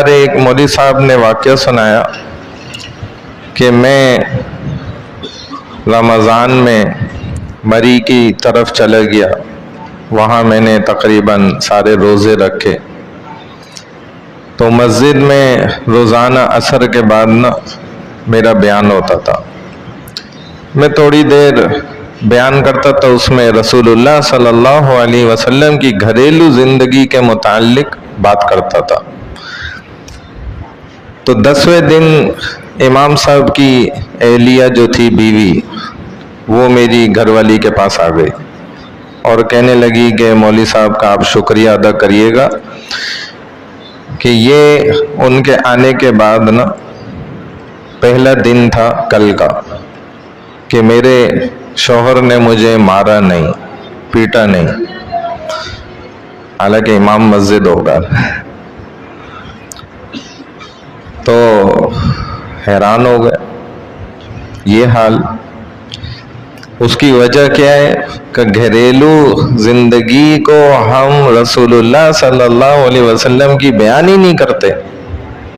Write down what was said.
بار ایک مولوی صاحب نے واقعہ سنایا کہ میں رمضان میں مری کی طرف چلا گیا، وہاں میں نے تقریباً سارے روزے رکھے، تو مسجد میں روزانہ عصر کے بعد میرا بیان ہوتا تھا۔ میں تھوڑی دیر بیان کرتا تو اس میں رسول اللہ صلی اللہ علیہ وسلم کی گھریلو زندگی کے متعلق بات کرتا تھا۔ تو 10ویں دن امام صاحب کی اہلیہ جو تھی بیوی، وہ میری گھر والی کے پاس آ گئی اور کہنے لگی کہ مولوی صاحب کا آپ شکریہ ادا کریے گا کہ یہ ان کے آنے کے بعد پہلا دن تھا کل کا کہ میرے شوہر نے مجھے مارا نہیں، پیٹا نہیں، حالانکہ امام مسجد ہوگا۔ تو حیران ہو گئے، یہ حال، اس کی وجہ کیا ہے کہ گھریلو زندگی کو ہم رسول اللہ صلی اللہ علیہ وسلم کی بیان ہی نہیں کرتے۔